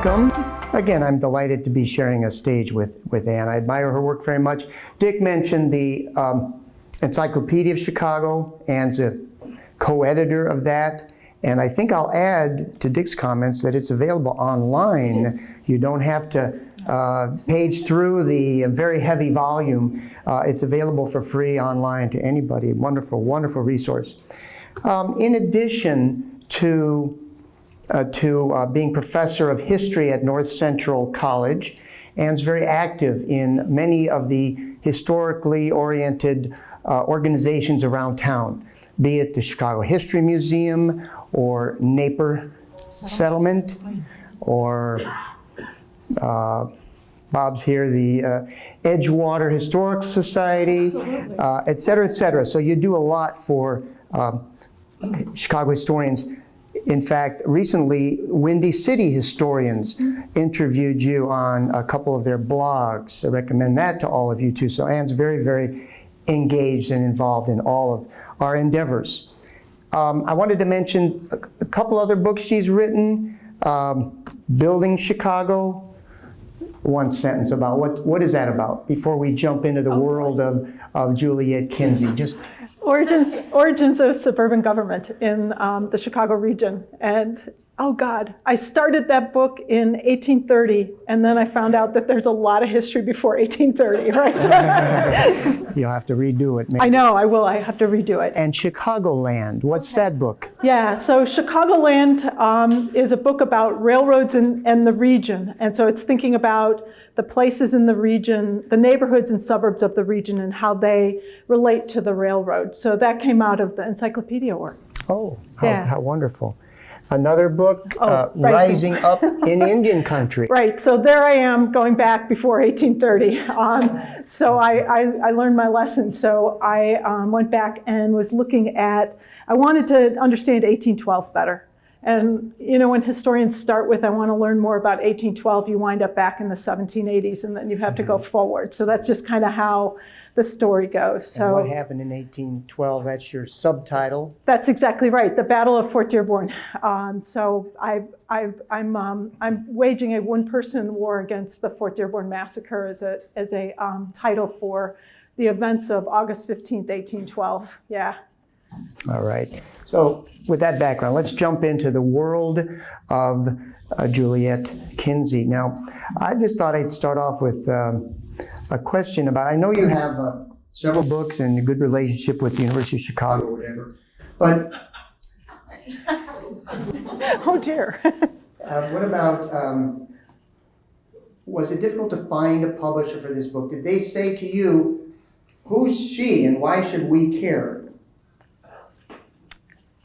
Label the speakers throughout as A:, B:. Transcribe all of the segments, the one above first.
A: welcome. Again, I'm delighted to be sharing a stage with Ann. I admire her work very much. Dick mentioned the Encyclopedia of Chicago. Ann's a co-editor of that. And I think I'll add to Dick's comments that it's available online. Yes. You don't have to page through the very heavy volume. It's available for free online to anybody. Wonderful, wonderful resource. In addition to being professor of history at North Central College, Ann's very active in many of the historically oriented organizations around town, be it the Chicago History Museum or Naper Settlement, or Bob's here, the Edgewater Historical Society, et cetera, et cetera. So you do a lot for Chicago historians. In fact, recently, Windy City historians interviewed you on a couple of their blogs. I recommend that to all of you too. So Ann's very, very engaged and involved in all of our endeavors. I wanted to mention a couple other books she's written. Building Chicago. One sentence about what is that about before we jump into the world of Juliette Kinzie. Just
B: Origins of suburban government in the Chicago region. And oh God, I started that book in 1830, and then I found out that there's a lot of history before 1830, right?
A: You'll have to redo it, maybe.
B: I know, I will. I have to redo it.
A: And Chicagoland, what's that book?
B: Yeah, so Chicagoland is a book about railroads and the region. And so it's thinking about the places in the region, the neighborhoods and suburbs of the region, and how they relate to the railroad. So that came out of the encyclopedia work.
A: Oh, how wonderful. Another book, Rising Up in Indian Country.
B: Right, so there I am going back before 1830. So I learned my lesson. So I went back and was looking at, I wanted to understand 1812 better. And you know, when historians start with, I want to learn more about 1812, you wind up back in the 1780s, and then you have to go forward. So that's just kind of how the story goes. So
A: and what happened in 1812? That's your subtitle.
B: That's exactly right. The Battle of Fort Dearborn. So I'm waging a one-person war against the Fort Dearborn massacre as a title for the events of August 15th, 1812. Yeah.
A: All right. So with that background, let's jump into the world of Juliette Kinzie. Now, I just thought I'd start off with a question about, I know you have several books and a good relationship with the University of Chicago or whatever, but...
B: Oh dear.
A: What about, was it difficult to find a publisher for this book? Did they say to you, who's she and why should we care?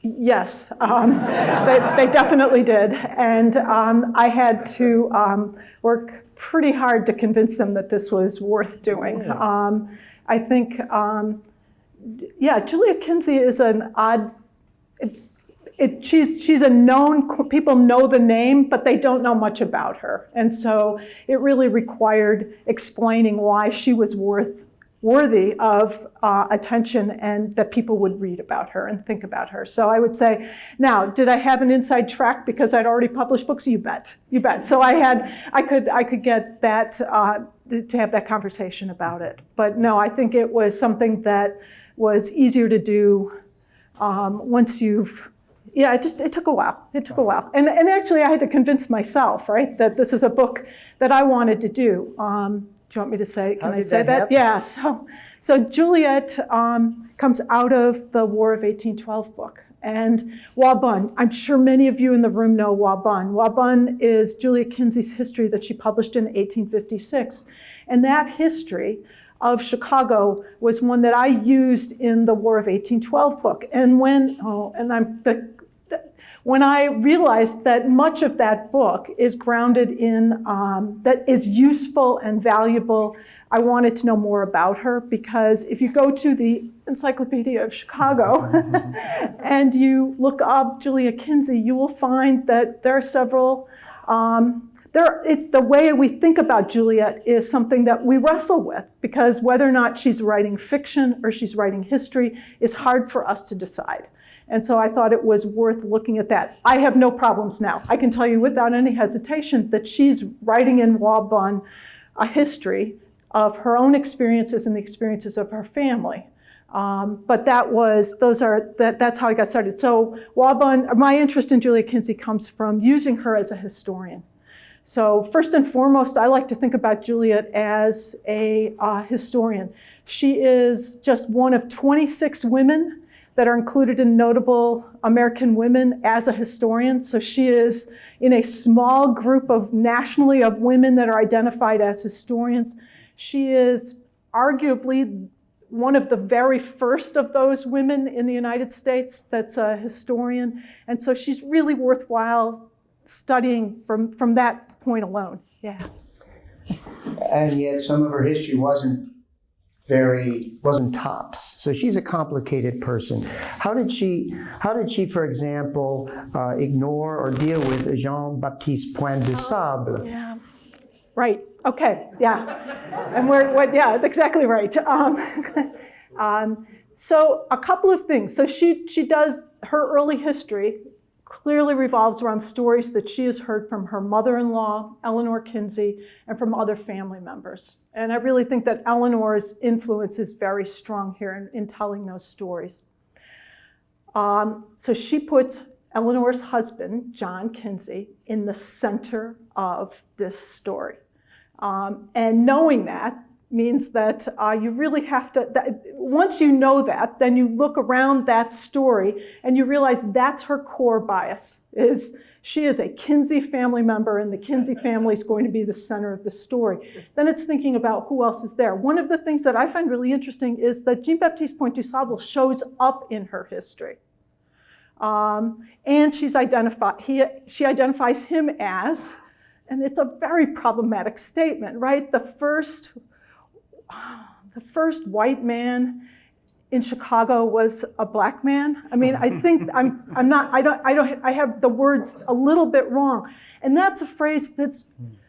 B: Yes, they definitely did. And I had to work pretty hard to convince them that this was worth doing. I think, Juliette Kinzie is an odd, she's a known, people know the name, but they don't know much about her. And so it really required explaining why she was worthy of attention and that people would read about her and think about her. So I would say, now, did I have an inside track because I'd already published books? You bet. So I could get that, to have that conversation about it. But no, I think it was something that was easier to do once you've, it took a while. It took a while. And actually I had to convince myself, right, that this is a book that I wanted to do. Do you want me to say, can I say that? Yeah, so Juliette comes out of the War of 1812 book. And Wabun, I'm sure many of you in the room know Wabun. Wabun is Juliette Kinzie's history that she published in 1856. And that history of Chicago was one that I used in the War of 1812 book. And when I realized that much of that book is grounded in, that is useful and valuable, I wanted to know more about her, because if you go to the Encyclopedia of Chicago and you look up Juliette Kinzie, you will find that there are several, the way we think about Juliette is something that we wrestle with, because whether or not she's writing fiction or she's writing history is hard for us to decide. And so I thought it was worth looking at that. I have no problems now. I can tell you without any hesitation that she's writing in Waubun a history of her own experiences and the experiences of her family. But that's how I got started. So Waubun, my interest in Juliette Kinzie comes from using her as a historian. So first and foremost, I like to think about Juliette as a historian. She is just one of 26 women that are included in Notable American Women as a historian. So she is in a small group nationally of women that are identified as historians. She is arguably one of the very first of those women in the United States that's a historian. And so she's really worthwhile studying from that point alone. Yeah.
A: And yet some of her history wasn't tops. So she's a complicated person. How did she, for example, ignore or deal with Jean-Baptiste Point de Sable?
B: Yeah. Right. Okay. Yeah. And yeah, that's exactly right. So a couple of things. So she does, her early history clearly revolves around stories that she has heard from her mother-in-law, Eleanor Kinzie, and from other family members. And I really think that Eleanor's influence is very strong here in telling those stories. So she puts Eleanor's husband, John Kinzie, in the center of this story. And knowing that means that you really have to, once you know that, then you look around that story and you realize that's her core bias, is she is a Kinzie family member and the Kinzie family is going to be the center of the story. Then it's thinking about who else is there. One of the things that I find really interesting is that Jean-Baptiste Point du Sable shows up in her history. And she identifies him as, and it's a very problematic statement, right? The first white man in Chicago was a black man. I mean, I think I have the words a little bit wrong. And that's a phrase that's,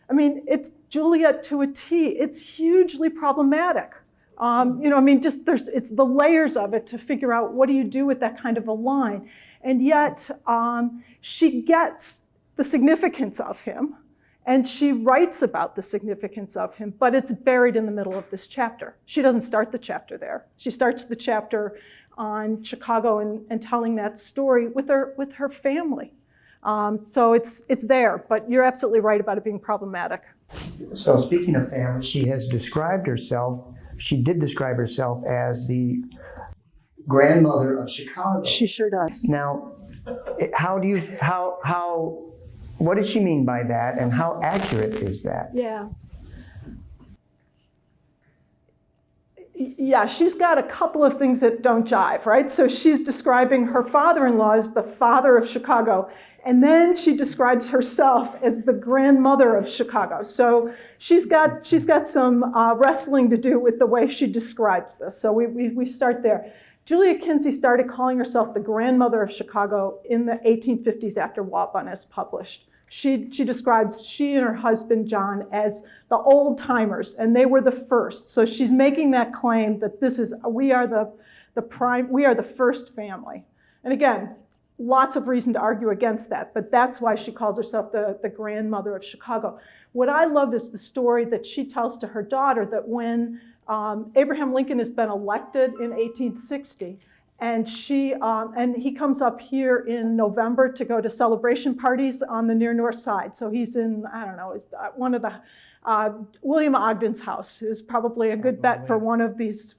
B: I mean, it's Juliette to a T. It's hugely problematic. It's the layers of it to figure out what do you do with that kind of a line. And yet she gets the significance of him. And she writes about the significance of him, but it's buried in the middle of this chapter. She doesn't start the chapter there. She starts the chapter on Chicago and telling that story with her family. So it's there, but you're absolutely right about it being problematic.
A: So speaking of family, she did describe herself as the grandmother of Chicago.
B: She sure does.
A: Now, what did she mean by that, and how accurate is that?
B: Yeah, she's got a couple of things that don't jive, right? So she's describing her father-in-law as the father of Chicago, and then she describes herself as the grandmother of Chicago. So she's got some wrestling to do with the way she describes this. So we start there. Juliette Kinzie started calling herself the grandmother of Chicago in the 1850s after Waubun is published. She describes she and her husband John as the old timers, and they were the first. So she's making that claim that we are the first family. And again, lots of reason to argue against that, but that's why she calls herself the grandmother of Chicago. What I love is the story that she tells to her daughter that when Abraham Lincoln has been elected in 1860, and he comes up here in November to go to celebration parties on the near north side. So he's in, I don't know, one of the, William Ogden's house is probably a good bet for one of these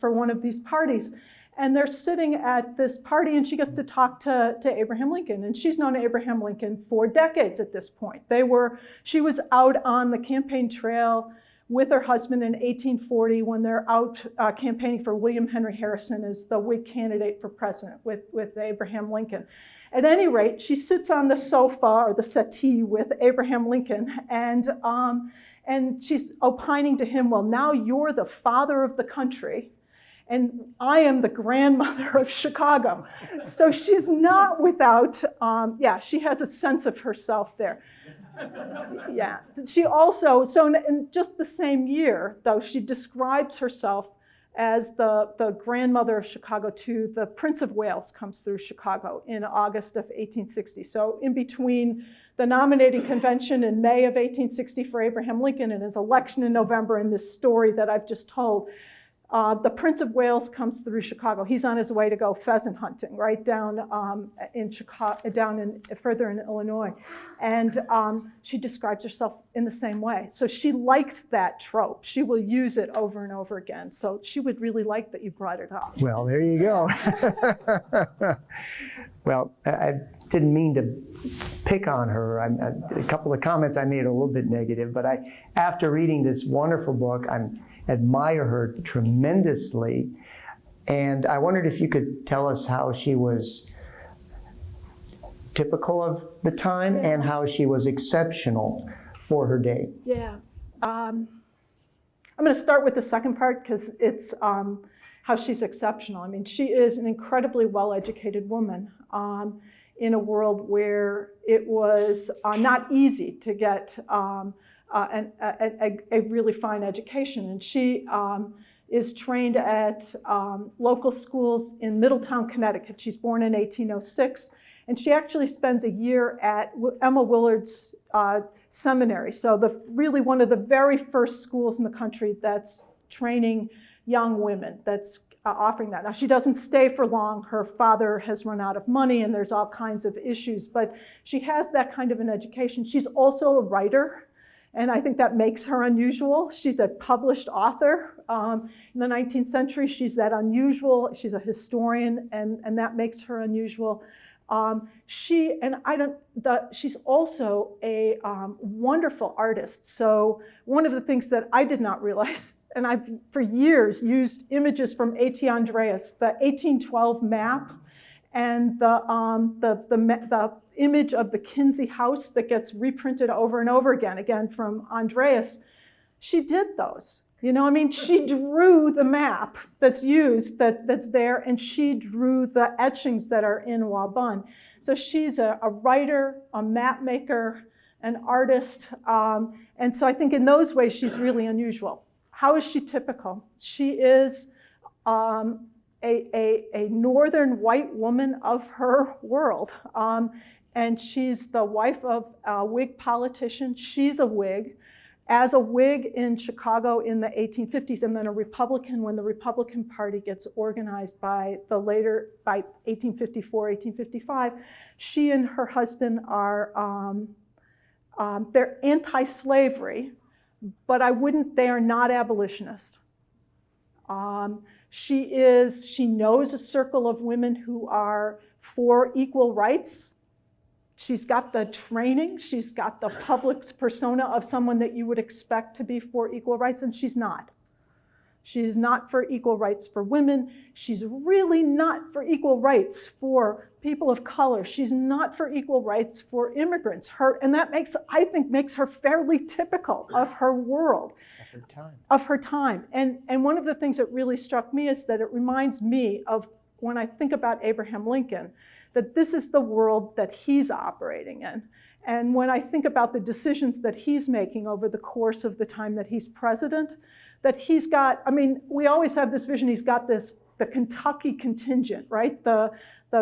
B: parties. And they're sitting at this party and she gets to talk to Abraham Lincoln. And she's known Abraham Lincoln for decades at this point. She was out on the campaign trail with her husband in 1840 when they're out campaigning for William Henry Harrison as the Whig candidate for president with Abraham Lincoln. At any rate, she sits on the sofa or the settee with Abraham Lincoln and she's opining to him, well, now you're the father of the country and I am the grandmother of Chicago. So she's not without, she has a sense of herself there. Yeah, she also, so in just the same year, though, she describes herself as the grandmother of Chicago to the Prince of Wales comes through Chicago in August of 1860. So in between the nominating convention in May of 1860 for Abraham Lincoln and his election in November and this story that I've just told, the Prince of Wales comes through Chicago. He's on his way to go pheasant hunting, right down in Chicago, further in Illinois, and she describes herself in the same way. So she likes that trope. She will use it over and over again. So she would really like that you brought it up.
A: Well, there you go. Well, I didn't mean to pick on her. A couple of comments I made are a little bit negative, but after reading this wonderful book, I admire her tremendously. And I wondered if you could tell us how she was typical of the time and how she was exceptional for her day.
B: Yeah. I'm going to start with the second part because it's how she's exceptional. I mean, she is an incredibly well-educated woman in a world where it was not easy to get a really fine education. And she is trained at local schools in Middletown, Connecticut. She's born in 1806, and she actually spends a year at Emma Willard's seminary. So really one of the very first schools in the country that's training young women, that's offering that. Now, she doesn't stay for long. Her father has run out of money, and there's all kinds of issues, but she has that kind of an education. She's also a writer, and I think that makes her unusual. She's a published author. In the 19th century, she's that unusual. She's a historian, and that makes her unusual. She's also a wonderful artist. So one of the things that I did not realize, and I've for years used images from A.T. Andreas, the 1812 map, and the image of the Kinzie house that gets reprinted over and over again from Andreas. She did those. You know, I mean, she drew the map that's used, that's there, and she drew the etchings that are in Wabun. So she's a writer, a map maker, an artist, and so I think in those ways she's really unusual. How is she typical? She is a northern white woman of her world, and she's the wife of a Whig politician. She's a Whig. As a Whig in Chicago in the 1850s, and then a Republican when the Republican Party gets organized by 1854, 1855, she and her husband are, they're anti-slavery, but they are not abolitionist. She knows a circle of women who are for equal rights. She's got the training, she's got the public persona of someone that you would expect to be for equal rights, and she's not. She's not for equal rights for women. She's really not for equal rights for people of color. She's not for equal rights for immigrants. And that I think makes her fairly typical of her world. Of her time. And one of the things that really struck me is that it reminds me of when I think about Abraham Lincoln, that this is the world that he's operating in. And when I think about the decisions that he's making over the course of the time that he's president, that he's got, I mean, we always have this vision, he's got the Kentucky contingent, right? The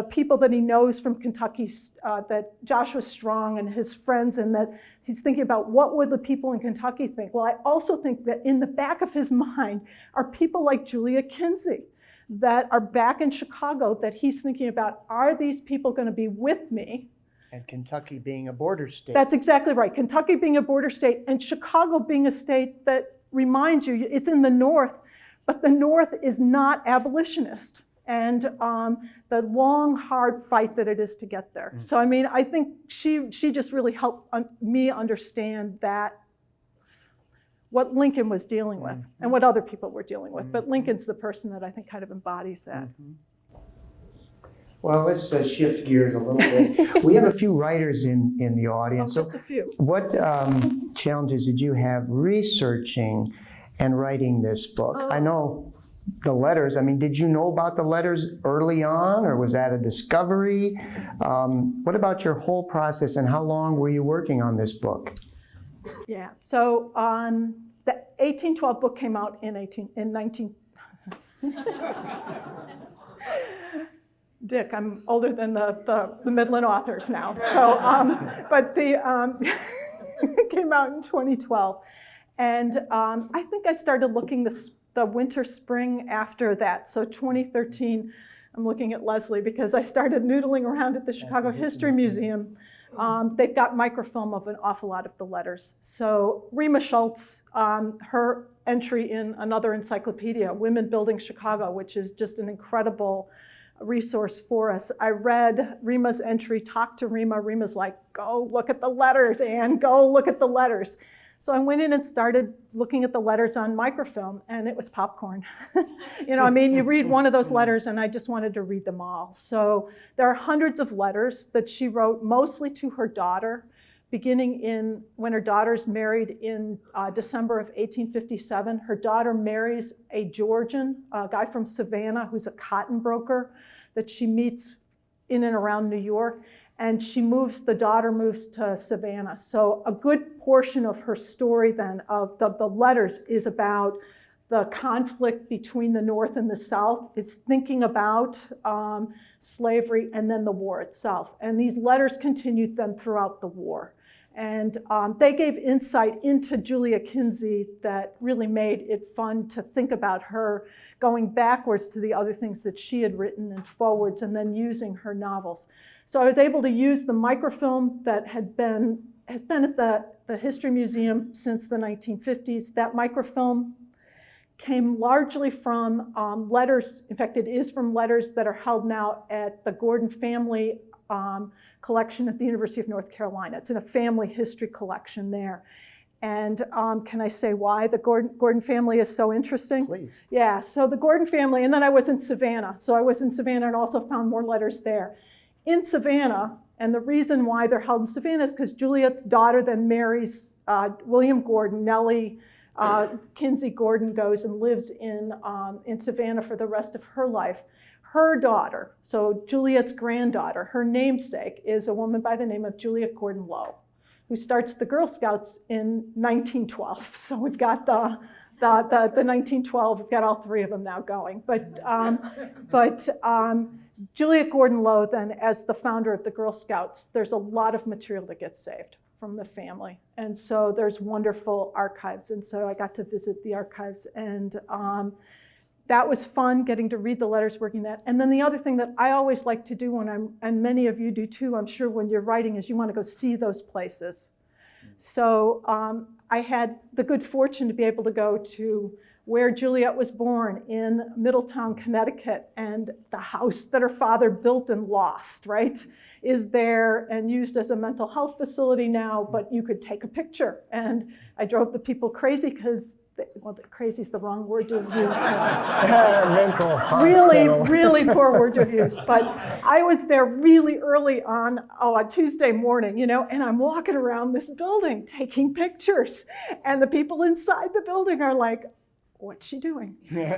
B: people that he knows from Kentucky, that Joshua Strong and his friends, and that he's thinking about what would the people in Kentucky think? Well, I also think that in the back of his mind are people like Juliette Kinzie, that are back in Chicago, that he's thinking about, are these people going to be with me?
A: And Kentucky being a border state.
B: That's exactly right. Kentucky being a border state, and Chicago being a state that reminds you, it's in the North, but the North is not abolitionist. And the long, hard fight that it is to get there. Mm-hmm. So, I mean, I think she just really helped me understand that what Lincoln was dealing with, mm-hmm. and what other people were dealing with. Mm-hmm. But Lincoln's the person that I think kind of embodies that.
A: Mm-hmm. Well, let's shift gears a little bit. We have a few writers in the audience.
B: Oh, just a few.
A: What challenges did you have researching and writing this book? I know the letters. I mean, did you know about the letters early on, or was that a discovery? What about your whole process, and how long were you working on this book? Yeah.
B: So the 1812 book came out in Dick, I'm older than the Midland Authors now. So, but it came out in 2012. And I think I started looking the winter, spring after that. So 2013, I'm looking at Leslie because I started noodling around at the Chicago History Museum. They've got microfilm of an awful lot of the letters. So Rima Schultz, her entry in another encyclopedia, Women Building Chicago, which is just an incredible resource for us. I read Rima's entry, talked to Rima. Rima's like, go look at the letters, Anne, go look at the letters. So I went in and started looking at the letters on microfilm, and it was popcorn. You read one of those letters, and I just wanted to read them all. So there are hundreds of letters that she wrote, mostly to her daughter, beginning when her daughter's married in December of 1857. Her daughter marries a Georgian, a guy from Savannah, who's a cotton broker that she meets in and around New York. And the daughter moves to Savannah. So a good portion of her story then, of the letters, is about the conflict between the North and the South, is thinking about slavery and then the war itself. And these letters continued then throughout the war. And they gave insight into Juliette Kinzie that really made it fun to think about her going backwards to the other things that she had written and forwards, and then using her novels. So I was able to use the microfilm that has been at the History Museum since the 1950s. That microfilm came largely from letters. In fact, it is from letters that are held now at the Gordon family collection at the University of North Carolina. It's in a family history collection there. And can I say why the Gordon family is so interesting?
A: Please.
B: Yeah, so the Gordon family, and then I was in Savannah. So I was in Savannah and also found more letters there. In Savannah, and the reason why they're held in Savannah is because Juliette's daughter then marries William Gordon. Nellie Kinzie Gordon goes and lives in Savannah for the rest of her life. Her daughter, so Juliette's granddaughter, her namesake is a woman by the name of Juliette Gordon Low, who starts the Girl Scouts in 1912. So we've got the 1912, we've got all three of them now going. But Juliette Gordon Low then, as the founder of the Girl Scouts, there's a lot of material that gets saved from the family. And so there's wonderful archives. And so I got to visit the archives, and that was fun, getting to read the letters, working that. And then the other thing that I always like to do and many of you do too, I'm sure, when you're writing, is you want to go see those places. So I had the good fortune to be able to go to where Juliette was born in Middletown, Connecticut, and the house that her father built and lost, right, is there and used as a mental health facility now, but you could take a picture. And I drove the people crazy because, crazy is the wrong word to have used.
A: Mental hospital.
B: Really poor word to have used. But I was there really early on a Tuesday morning, and I'm walking around this building taking pictures. And the people inside the building are like, what's she doing?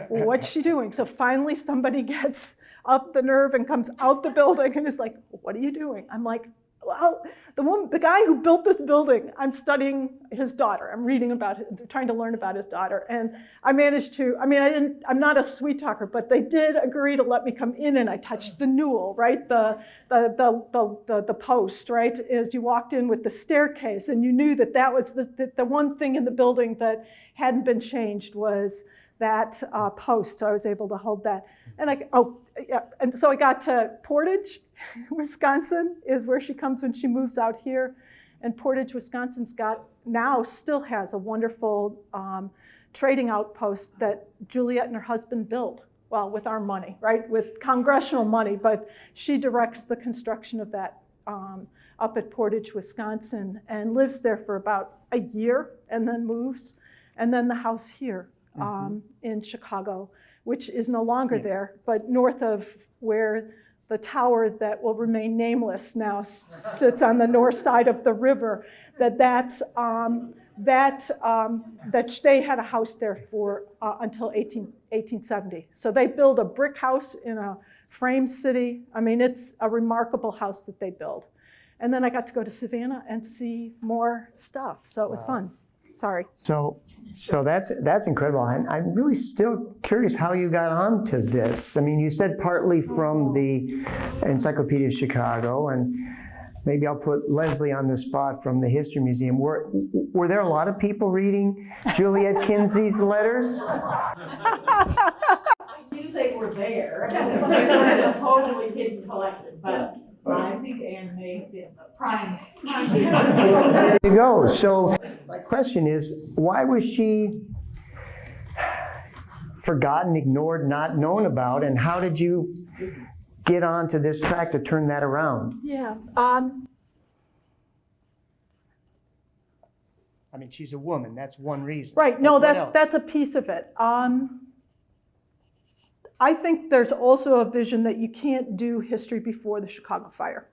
B: What's she doing? So finally somebody gets up the nerve and comes out the building and is like, what are you doing? I'm like, well, the guy who built this building, I'm studying his daughter. I'm reading about it, trying to learn about his daughter. And I managed to, I'm not a sweet talker, but they did agree to let me come in, and I touched the newel, right? The post, right? As you walked in with the staircase, and you knew that was the one thing in the building that hadn't been changed was that post. So I was able to hold that. And so I got to Portage, Wisconsin is where she comes when she moves out here. And Portage, Wisconsin's still has a wonderful trading outpost that Juliette and her husband built. Well, with our money, right? With congressional money, but she directs the construction of that up at Portage, Wisconsin, and lives there for about a year and then moves. And then the house here in Chicago, which is no longer there, but north of where the tower that will remain nameless now sits on the north side of the river, that they had a house there for until 1870. So they build a brick house in a frame city. It's a remarkable house that they build. And then I got to go to Savannah and see more stuff. So it was fun. Sorry.
A: So So that's incredible. And I'm really still curious how you got onto this. I mean, you said partly from the Encyclopedia of Chicago, and maybe I'll put Leslie on the spot from the History Museum. Were there a lot of people reading Juliette Kinzie's letters?
C: I knew they were there. They weren't a totally hidden collection, but I think Anne may have been the prime.
A: There you go. So my question is, why was she forgotten, ignored, not known about, and how did you get onto this track to turn that around?
B: Yeah.
A: I mean, she's a woman. That's one reason.
B: Right. No,
A: What else?
B: that's a piece of it. I think there's also a vision that you can't do history before the Chicago fire.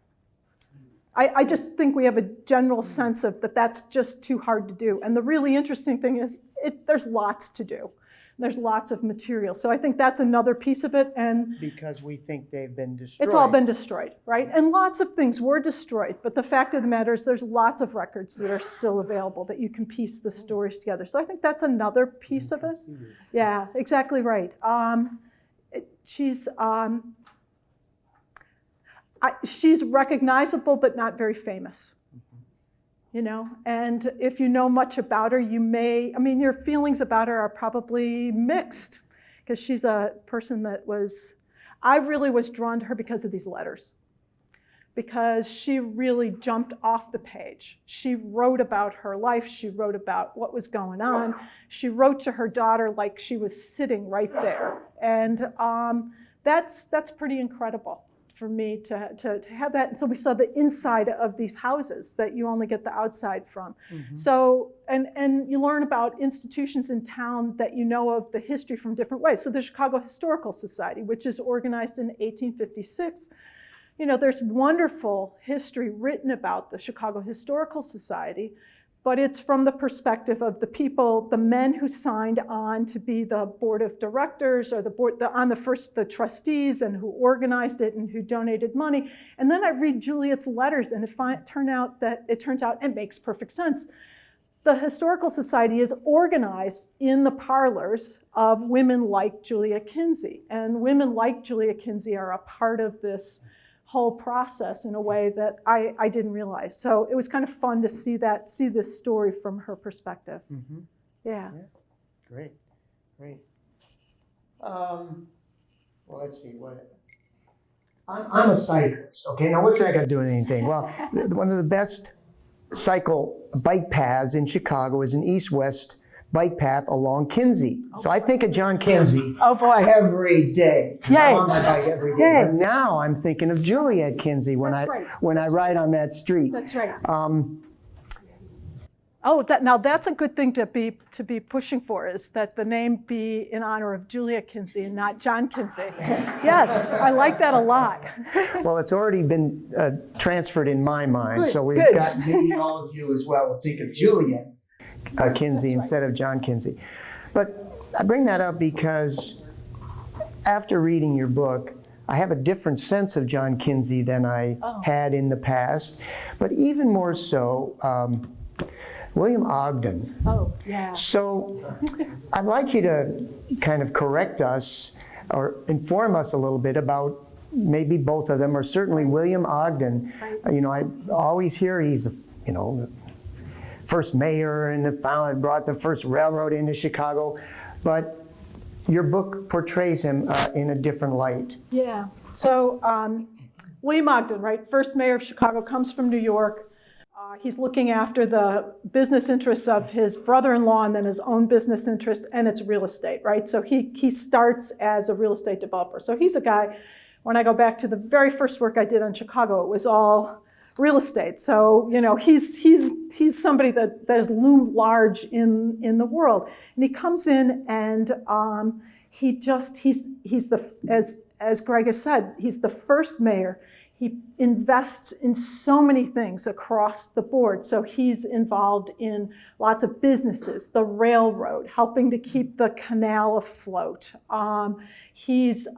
B: I just think we have a general sense of that's just too hard to do. And the really interesting thing is there's lots to do. There's lots of material. So I think that's another piece of it. And
A: because we think they've been destroyed.
B: it's all been destroyed, right? And lots of things were destroyed. But the fact of the matter is there's lots of records that are still available that you can piece the stories together. So I think that's another piece of it. Yeah, exactly right. She's recognizable, but not very famous. You know, and if you know much about her, your feelings about her are probably mixed, because she's a person I really was drawn to her because of these letters, because she really jumped off the page. She wrote about her life. She wrote about what was going on. She wrote to her daughter like she was sitting right there. And that's pretty incredible for me to have that. And so we saw the inside of these houses that you only get the outside from. Mm-hmm. So, and you learn about institutions in town that you know of the history from different ways. So the Chicago Historical Society, which is organized in 1856, you know, there's wonderful history written about the Chicago Historical Society, but it's from the perspective of the people, the men who signed on to be the board of directors or the trustees, and who organized it and who donated money. And then I read Juliette's letters, and it turns out it makes perfect sense. The Historical Society is organized in the parlors of women like Juliette Kinzie, and women like Juliette Kinzie are a part of this whole process in a way that I didn't realize. So it was kind of fun to see this story from her perspective. Mm-hmm. Yeah.
A: Great. Well, let's see. I'm a cyclist. Okay, now what's that got to do with anything? Well, one of the best bike paths in Chicago is an east-west bike path along Kinzie. So I think of John Kinzie every day. I'm on my bike every day.
B: Yay.
A: But now I'm thinking of Juliette Kinzie when I ride on that street.
B: That's right. Now that's a good thing to be pushing for, is that the name be in honor of Juliette Kinzie and not John Kinzie. Yes, I like that a lot.
A: Well, it's already been transferred in my mind, so we've got maybe all of you as well will think of Juliette Kinzie instead of John Kinzie. But I bring that up because after reading your book, I have a different sense of John Kinzie than I had in the past. But even more so, William Ogden.
B: Oh, yeah.
A: So I'd like you to kind of correct us or inform us a little bit about maybe both of them, or certainly William Ogden. You know, I always hear he's, the first mayor and brought the first railroad into Chicago, but your book portrays him in a different light.
B: Yeah. So William Ogden, right, first mayor of Chicago, comes from New York. He's looking after the business interests of his brother-in-law and then his own business interests, and it's real estate, right? So he starts as a real estate developer. So he's a guy, when I go back to the very first work I did on Chicago, it was all real estate. So, you know, he's somebody that has loomed large in the world. And he comes in and he's as Greg has said, he's the first mayor. He invests in so many things across the board. So he's involved in lots of businesses, the railroad, helping to keep the canal afloat. He's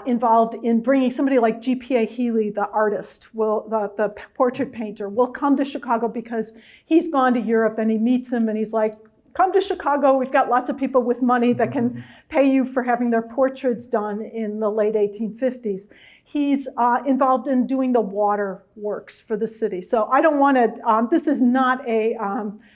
B: involved in bringing somebody like G.P.A. Healy, the artist, the portrait painter, will come to Chicago because he's gone to Europe and he meets him and he's like, come to Chicago. We've got lots of people with money that can pay you for having their portraits done in the late 1850s. He's involved in doing the water works for the city. So I don't want to, this is not a,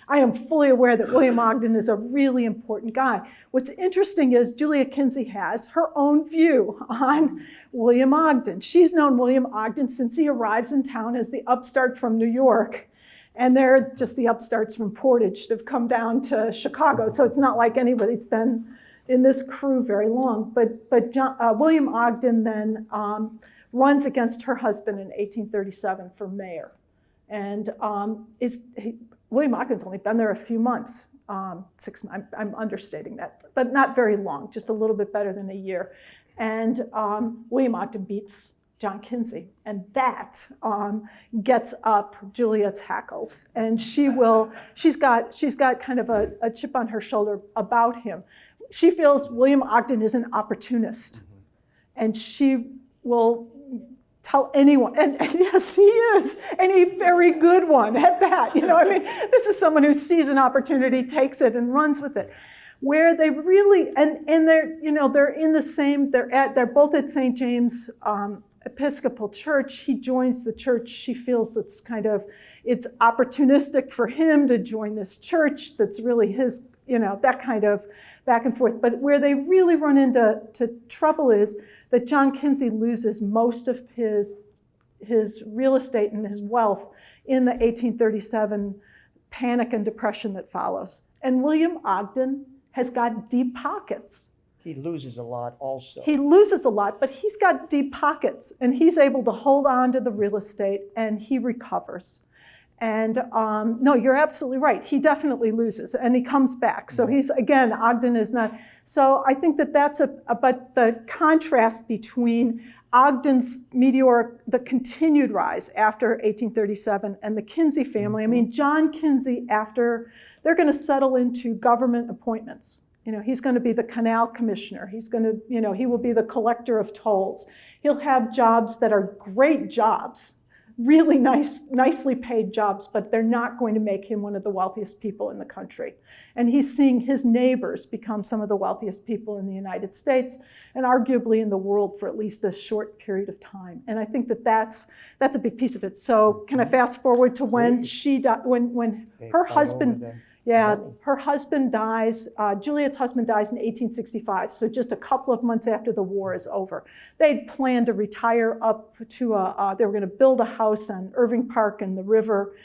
B: I am fully aware that William Ogden is a really important guy. What's interesting is Juliette Kinzie has her own view on William Ogden. She's known William Ogden since he arrives in town as the upstart from New York. And they're just the upstarts from Portage that have come down to Chicago. So it's not like anybody's been in this crew very long. But William Ogden then runs against her husband in 1837 for mayor. And William Ogden's only been there a few months. 6 months, I'm understating that, but not very long, just a little bit better than a year. And William Ogden beats John Kinzie, and that gets up Juliette's hackles, and she's got kind of a chip on her shoulder about him. She feels William Ogden is an opportunist, and she will tell anyone, and yes, he is, and a very good one at that. This is someone who sees an opportunity, takes it, and runs with it. Where they really, and they're in the same, they're both at St. James Episcopal Church. He joins the church. She feels it's opportunistic for him to join this church that's really his, that kind of back and forth. But where they really run into trouble is that John Kinzie loses most of his real estate and his wealth in the 1837 panic and depression that follows. And William Ogden has got deep pockets.
A: He loses a lot also.
B: He loses a lot, but he's got deep pockets, and he's able to hold on to the real estate, and he recovers. And no, you're absolutely right. He definitely loses, and he comes back. So he's, again, Ogden is not. So I think that's but the contrast between Ogden's the continued rise after 1837 and the Kinzie family. I mean, John Kinzie, after, they're going to settle into government appointments. He's going to be the canal commissioner. He's going to, he will be the collector of tolls. He'll have jobs that are great jobs, really nicely paid jobs, but they're not going to make him one of the wealthiest people in the country. And he's seeing his neighbors become some of the wealthiest people in the United States and arguably in the world for at least a short period of time. And I think that's a big piece of it. So can I fast forward to when when her husband, her husband dies, Juliette's husband dies in 1865, so just a couple of months after the war is over. They'd planned to retire up to they were going to build a house on Irving Park and the river,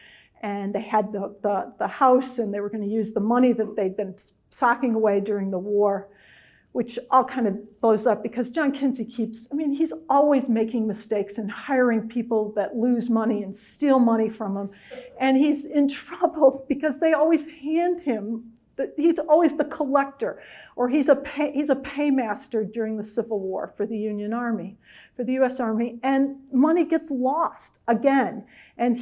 B: and they had the house, and they were going to use the money that they'd been socking away during the war, which all kind of blows up because John Kinzie he's always making mistakes and hiring people that lose money and steal money from him. And he's in trouble because they always hand him, he's always the collector, or he's a paymaster during the Civil War for the Union Army, for the US Army, and money gets lost again. And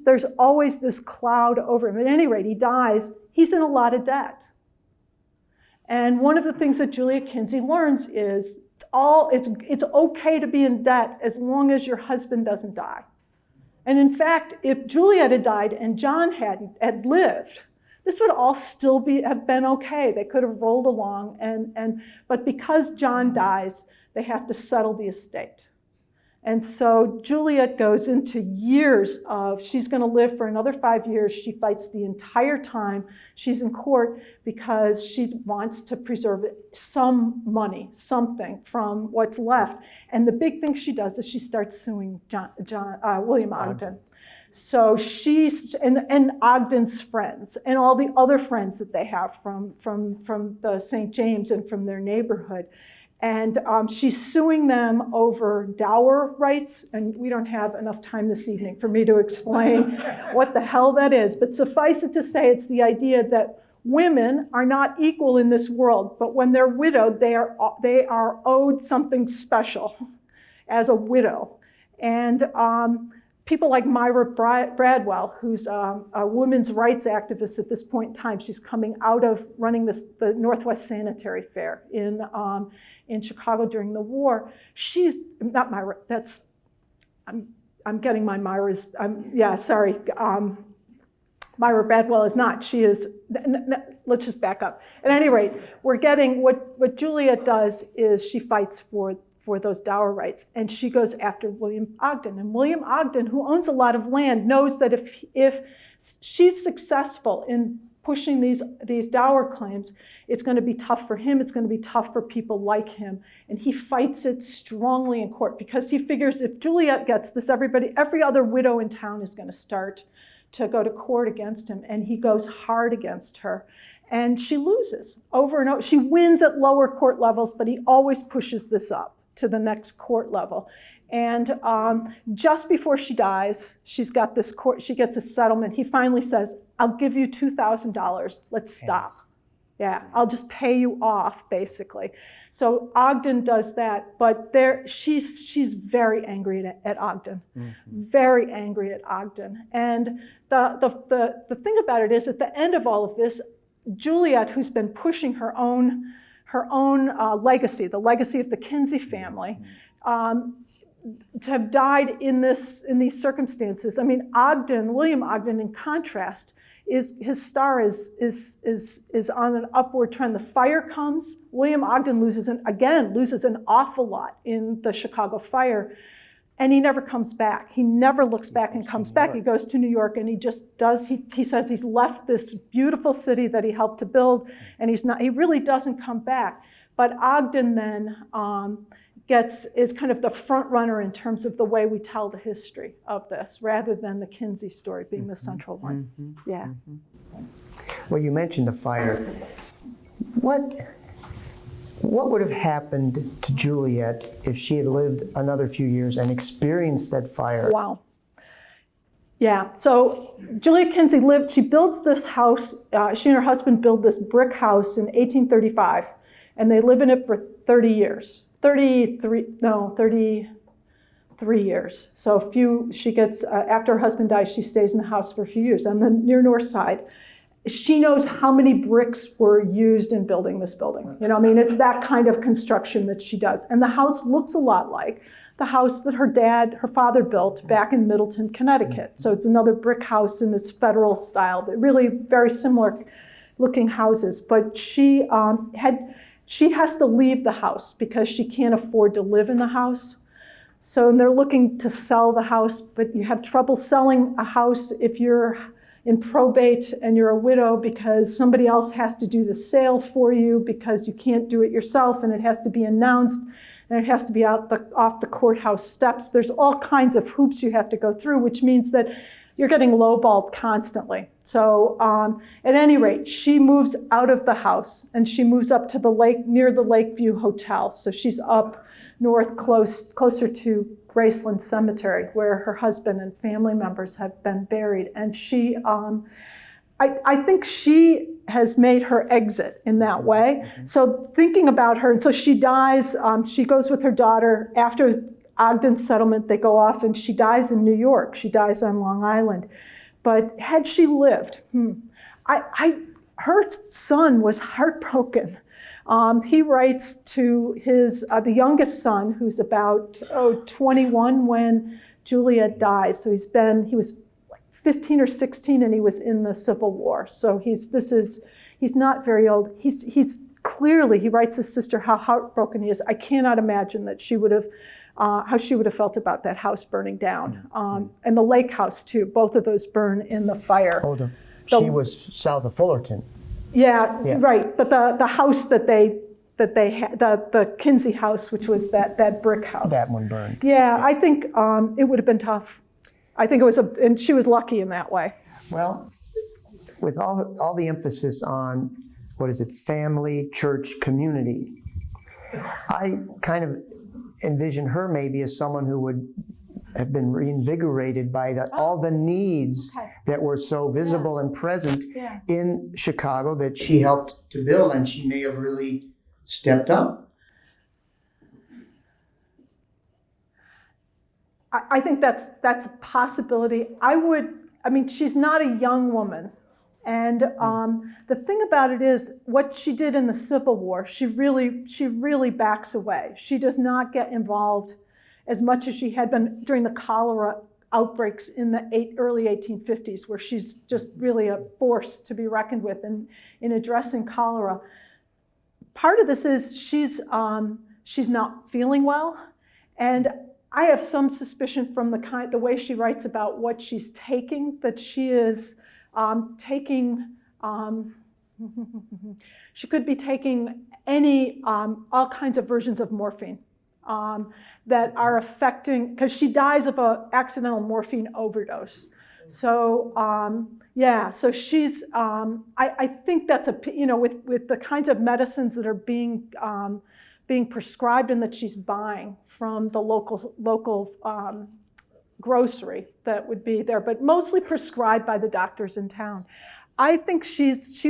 B: there's always this cloud over him. At any rate, he dies, he's in a lot of debt. And one of the things that Juliette Kinzie learns is it's okay to be in debt as long as your husband doesn't die. And in fact, if Juliette had died and John had lived, this would all still have been okay. They could have rolled along, but because John dies, they have to settle the estate. And so Juliette goes into years she's going to live for another 5 years. She fights the entire time she's in court because she wants to preserve some money, something from what's left. And the big thing she does is she starts suing William Ogden. So she's, and Ogden's friends, and all the other friends that they have from the St. James and from their neighborhood. And she's suing them over dower rights, and we don't have enough time this evening for me to explain what the hell that is. But suffice it to say, it's the idea that women are not equal in this world, but when they're widowed, they are owed something special as a widow. And people like Myra Bradwell, who's a women's rights activist at this point in time, she's coming out of running the Northwest Sanitary Fair in Chicago during the war. She's not Myra. I'm getting my Myra's. Myra Bradwell is not. She is. let's just back up. At any rate, we're getting, what Juliette does is she fights for those dower rights, and she goes after William Ogden. And William Ogden, who owns a lot of land, knows that if she's successful in pushing these dower claims, it's going to be tough for him, it's going to be tough for people like him. And he fights it strongly in court because he figures if Juliette gets this, every other widow in town is going to start to go to court against him, and he goes hard against her. And she loses over and over. She wins at lower court levels, but he always pushes this up to the next court level. And just before she dies, she gets a settlement. He finally says, I'll give you $2,000, let's stop. Yeah, I'll just pay you off, basically. So Ogden does that, but she's very angry at Ogden, very angry at Ogden. And the thing about it is, at the end of all of this, Juliette, who's been pushing her own legacy, the legacy of the Kinzie family, to have died in these circumstances. I mean, William Ogden, in contrast, his star is on an upward trend. The fire comes. William Ogden loses an awful lot in the Chicago fire, and he never comes back. He never looks back and comes back. He goes to New York, and he just does. He says he's left this beautiful city that he helped to build, and he really doesn't come back. But Ogden then is kind of the front runner in terms of the way we tell the history of this, rather than the Kinzie story being the central one. Yeah.
A: Well, you mentioned the fire. What would have happened to Juliette if she had lived another few years and experienced that fire?
B: Wow. Yeah, so Juliette Kinzie she builds this house, she and her husband build this brick house in 1835, and they live in it for 30 years. 33 years. So she gets, after her husband dies, she stays in the house for a few years on the near north side. She knows how many bricks were used in building this building. It's that kind of construction that she does. And the house looks a lot like the house that her father built back in Middleton, Connecticut. So it's another brick house in this federal style, really very similar looking houses. But she has to leave the house because she can't afford to live in the house. So they're looking to sell the house, but you have trouble selling a house if you're in probate and you're a widow, because somebody else has to do the sale for you because you can't do it yourself, and it has to be announced, and it has to be off the courthouse steps. There's all kinds of hoops you have to go through, which means that you're getting lowballed constantly. So at any rate, she moves out of the house, and she moves up to the lake, near the Lakeview Hotel. So she's up north, closer to Graceland Cemetery, where her husband and family members have been buried. And she, I think she has made her exit in that way. So thinking about her, and so she dies, she goes with her daughter after Ogden's settlement. They go off, and she dies in New York. She dies on Long Island. But had she lived, her son was heartbroken. He writes to the youngest son, who's about 21 when Juliette dies. So he was like 15 or 16, and he was in the Civil War. So he's not very old. He's clearly, he writes his sister how heartbroken he is. I cannot imagine that how she would have felt about that house burning down. And the lake house too, both of those burn in the fire.
A: She was south of Fullerton.
B: Yeah, right. But the house that they had, the Kinzie house, which was that brick house.
A: That one burned.
B: Yeah, I think it would have been tough. I think it was, and she was lucky in that way.
A: Well, with all the emphasis on, family, church, community, I kind of envision her maybe as someone who would have been reinvigorated by all the needs that were so visible and present in Chicago that she helped to build, and she may have really stepped up.
B: I think that's a possibility. She's not a young woman. And the thing about it is, what she did in the Civil War, she really backs away. She does not get involved as much as she had been during the cholera outbreaks in the early 1850s, where she's just really a force to be reckoned with in addressing cholera. Part of this is she's not feeling well, and I have some suspicion from the way she writes about what she's taking, that she is taking. She could be taking all kinds of versions of morphine that are affecting, because she dies of an accidental morphine overdose. So so she's, I think that's with the kinds of medicines that are being prescribed and that she's buying from the local grocery that would be there, but mostly prescribed by the doctors in town. I think she was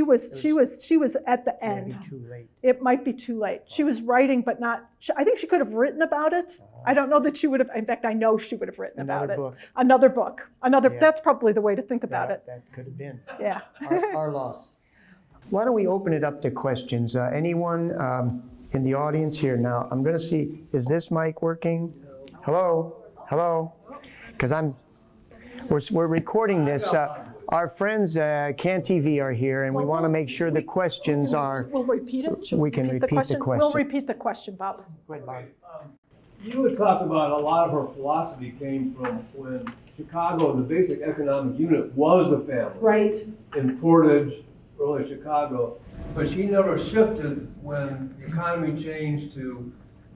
B: at the end.
A: Maybe too late.
B: It might be too late. She was writing, but not. I think she could have written about it. I don't know that she would have. In fact, I know she would have written about it. Another book.
A: Yeah.
B: That's probably the way to think about it.
A: That could have been.
B: Yeah.
A: Our loss. Why don't we open it up to questions? Anyone in the audience here now? I'm going to see. Is this mic working? Hello. Because we're recording this. Our friends at Can TV are here, and we want to make sure the questions are.
B: We'll repeat it.
A: We can repeat the question.
B: We'll repeat the question, Bob.
A: Go ahead, Bob.
D: You had talked about a lot of her philosophy came from when Chicago, the basic economic unit, was the family.
B: Right.
D: In Portage, early Chicago. But she never shifted when the economy changed to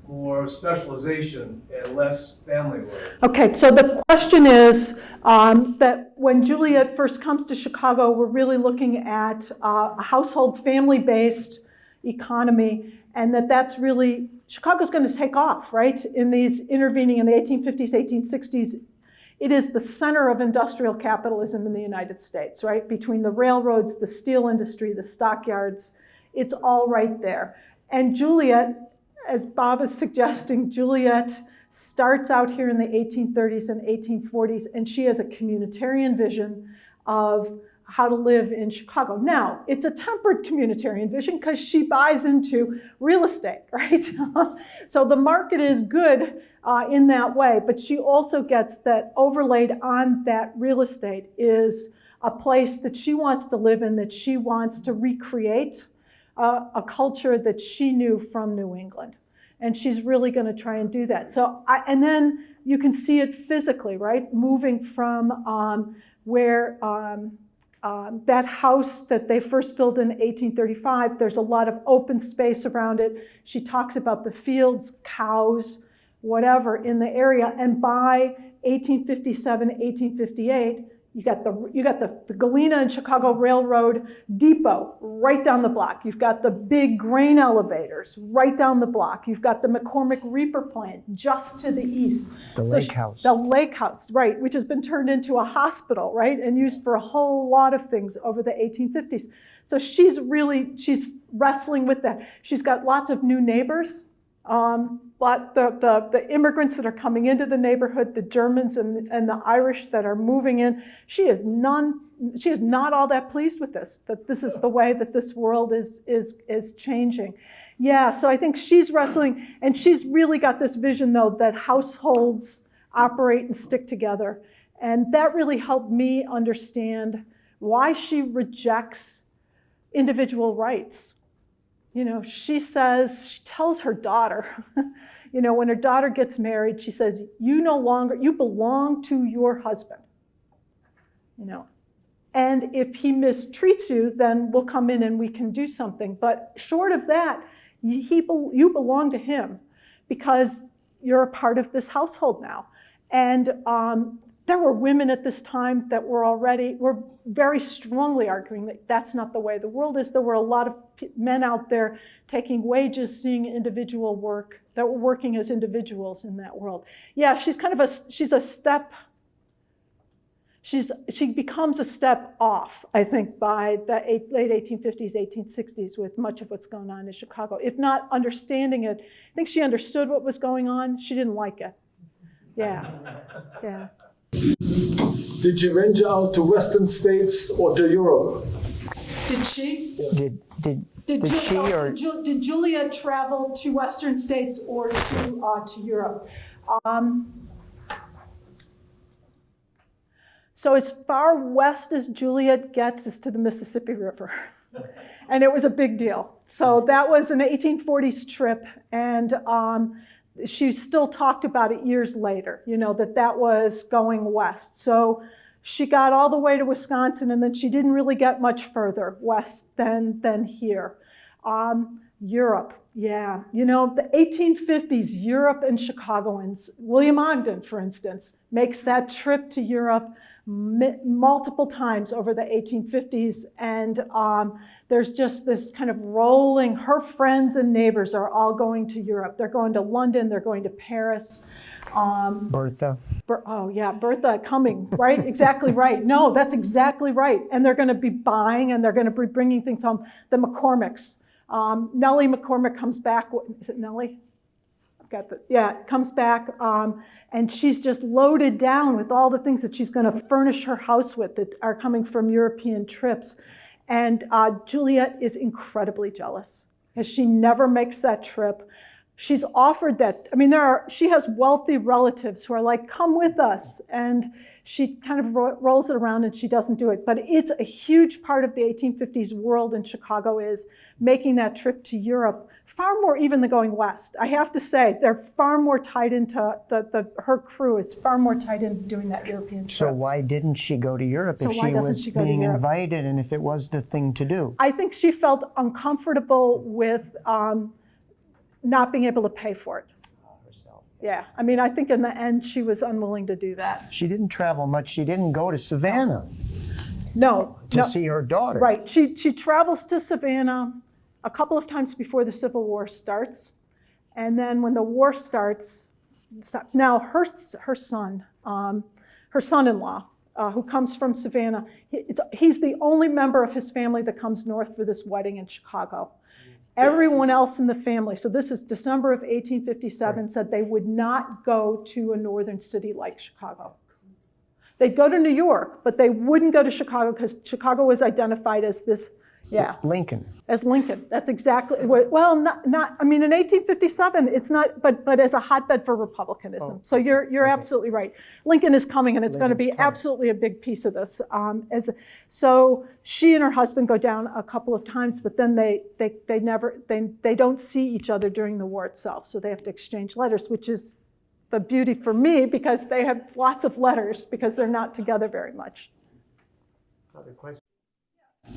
D: more specialization and less family work.
B: Okay, so the question is that when Juliette first comes to Chicago, we're really looking at a household family-based economy, and that's really, Chicago's going to take off, right? In these intervening in the 1850s, 1860s, it is the center of industrial capitalism in the United States, right? Between the railroads, the steel industry, the stockyards, it's all right there. And Juliette, as Bob is suggesting, Juliette starts out here in the 1830s and 1840s, and she has a communitarian vision of how to live in Chicago. Now, it's a tempered communitarian vision because she buys into real estate, right? So the market is good in that way, but she also gets that overlaid on that real estate is a place that she wants to live in, that she wants to recreate a culture that she knew from New England. And she's really going to try and do that. So, and then you can see it physically, right? Moving from where that house that they first built in 1835, there's a lot of open space around it. She talks about the fields, cows, whatever in the area. And by 1857, 1858, you got the Galena and Chicago Railroad depot right down the block. You've got the big grain elevators right down the block. You've got the McCormick Reaper plant just to the east.
A: The lake house.
B: The lake house, right, which has been turned into a hospital, right, and used for a whole lot of things over the 1850s. So she's wrestling with that. She's got lots of new neighbors. But the immigrants that are coming into the neighborhood, the Germans and the Irish that are moving in, she is not all that pleased with this, that this is the way that this world is changing. Yeah, so I think she's wrestling, and she's really got this vision, though, that households operate and stick together. And that really helped me understand why she rejects individual rights. You know, she tells her daughter, you know, when her daughter gets married, she says, you belong to your husband, you know, and if he mistreats you, then we'll come in and we can do something. But short of that, you belong to him because you're a part of this household now. And there were women at this time that were very strongly arguing that that's not the way the world is. There were a lot of men out there taking wages, seeing individual work, that were working as individuals in that world. Yeah, she becomes a step off, I think, by the late 1850s, 1860s with much of what's going on in Chicago. If not understanding it, I think she understood what was going on. She didn't like it. Yeah, yeah.
E: Did she venture out to Western states or to Europe?
B: Did she?
A: Did
B: Did Juliette travel to Western states or to Europe? So as far west as Juliette gets is to the Mississippi River. And it was a big deal. So that was an 1840s trip, and she still talked about it years later, that was going west. So she got all the way to Wisconsin, and then she didn't really get much further west than here. Europe, yeah. The 1850s, Europe and Chicagoans. William Ogden, for instance, makes that trip to Europe multiple times over the 1850s, and there's just this kind of rolling, her friends and neighbors are all going to Europe. They're going to London, they're going to Paris.
A: Bertha.
B: Oh yeah, Bertha coming, right? Exactly right. No, that's exactly right. And they're going to be buying, and they're going to be bringing things home. The McCormicks. Nellie McCormick comes back. Is it Nellie? Comes back, and she's just loaded down with all the things that she's going to furnish her house with that are coming from European trips. And Juliette is incredibly jealous because she never makes that trip. She's offered that. I mean, she has wealthy relatives who are like, come with us. And she kind of rolls it around and she doesn't do it. But it's a huge part of the 1850s world in Chicago is making that trip to Europe, far more even than going west. I have to say, they're far more tied into, her crew is far more tied into doing that European trip.
A: So why didn't she go to Europe if she was being invited and if it was the thing to do?
B: I think she felt uncomfortable with not being able to pay for it. Yeah, I mean, I think in the end she was unwilling to do that.
A: She didn't travel much. She didn't go to Savannah.
B: No.
A: To see her daughter.
B: Right. She travels to Savannah a couple of times before the Civil War starts. And then when the war stops. Now her son, her son-in-law, who comes from Savannah, he's the only member of his family that comes north for this wedding in Chicago. Everyone else in the family, so this is December of 1857, said they would not go to a northern city like Chicago. They'd go to New York, but they wouldn't go to Chicago because Chicago was identified as this,
A: Lincoln.
B: As Lincoln. That's exactly, well, not. I mean, in 1857, it's not, but as a hotbed for Republicanism. So you're absolutely right. Lincoln is coming, and it's going to be absolutely a big piece of this. So she and her husband go down a couple of times, but then they don't see each other during the war itself. So they have to exchange letters, which is the beauty for me because they have lots of letters because they're not together very much.
A: Other questions?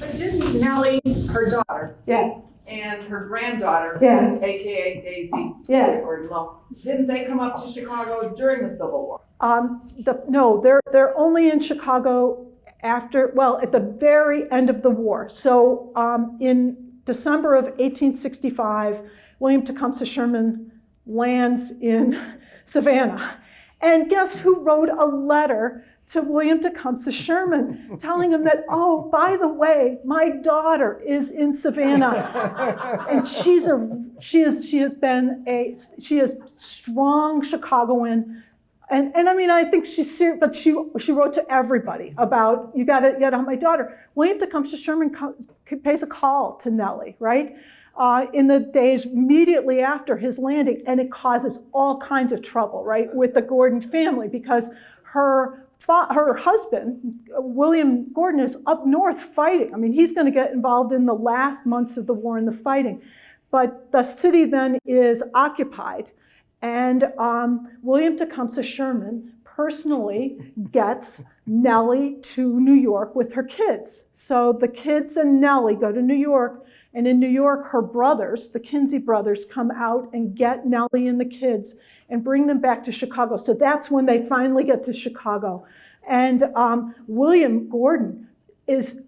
F: But didn't Nellie, her daughter,
B: Yeah.
F: and her granddaughter,
B: Yeah.
F: aka Daisy,
B: Yeah.
F: Gordon Lowe, didn't they come up to Chicago during the Civil War?
B: No, they're only in Chicago at the very end of the war. So in December of 1865, William Tecumseh Sherman lands in Savannah. And guess who wrote a letter to William Tecumseh Sherman telling him that, oh, by the way, my daughter is in Savannah. And she is strong Chicagoan. And I mean, I think she's serious, but she wrote to everybody about, you got to get on my daughter. William Tecumseh Sherman pays a call to Nellie, right? In the days immediately after his landing, and it causes all kinds of trouble, right, with the Gordon family because her husband, William Gordon, is up north fighting. I mean, he's going to get involved in the last months of the war in the fighting. But the city then is occupied, and William Tecumseh Sherman personally gets Nellie to New York with her kids. So the kids and Nellie go to New York, and in New York, her brothers, the Kinzie brothers, come out and get Nellie and the kids and bring them back to Chicago. So that's when they finally get to Chicago. And William Gordon is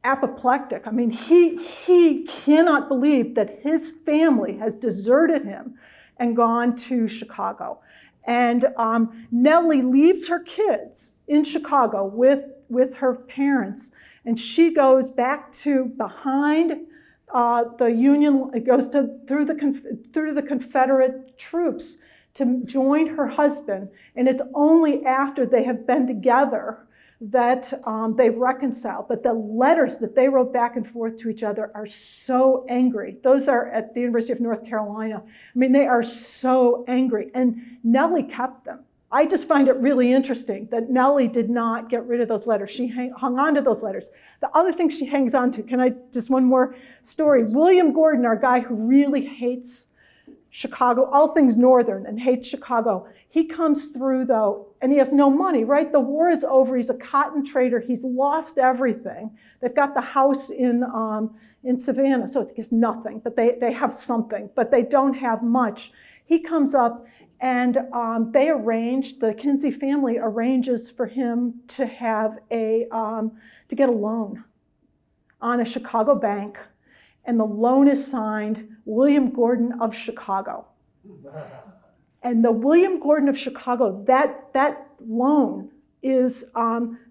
B: apoplectic. I mean, he cannot believe that his family has deserted him and gone to Chicago. And Nellie leaves her kids in Chicago with her parents, and she goes back to behind the Union. It goes through the Confederate troops to join her husband, and it's only after they have been together that they reconcile. But the letters that they wrote back and forth to each other are so angry. Those are at the University of North Carolina. I mean, they are so angry. And Nellie kept them. I just find it really interesting that Nellie did not get rid of those letters. She hung on to those letters. The other thing she hangs on to, just one more story. William Gordon, our guy who really hates Chicago, all things northern, and hates Chicago, he comes through though, and he has no money, right? The war is over, he's a cotton trader, he's lost everything. They've got the house in Savannah, so it gets nothing, but they have something, but they don't have much. He comes up and the Kinzie family arranges for him to have to get a loan on a Chicago bank, and the loan is signed William Gordon of Chicago. And the William Gordon of Chicago, that loan is,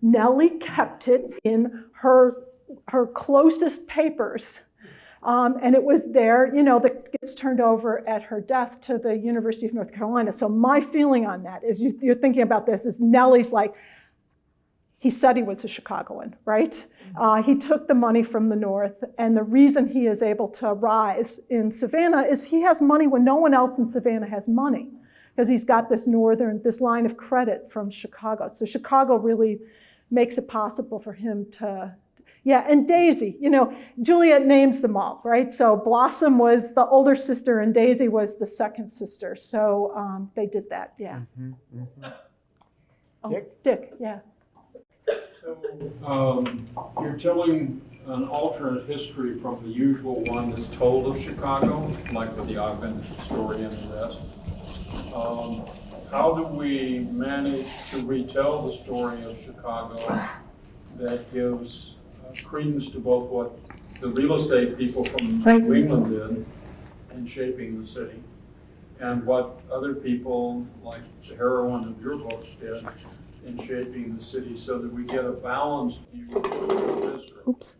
B: Nellie kept it in her closest papers. And it was there, that gets turned over at her death to the University of North Carolina. So my feeling on that is, you're thinking about this, is Nellie's like, he said he was a Chicagoan, right? He took the money from the North, and the reason he is able to rise in Savannah is he has money when no one else in Savannah has money, because he's got this line of credit from Chicago. So Chicago really makes it possible for him to, and Daisy, Juliette names them all, right? So Blossom was the older sister and Daisy was the second sister. So they did that, yeah.
A: Mm-hmm. Mm-hmm.
B: Oh, Dick, yeah.
G: So you're telling an alternate history from the usual one that's told of Chicago, like with the Ogden story and the rest. How do we manage to retell the story of Chicago that gives credence to both what the real estate people from New England did in shaping the city and what other people, like the heroine of your book, did in shaping the city, so that we get a balanced view of history?
B: Oops.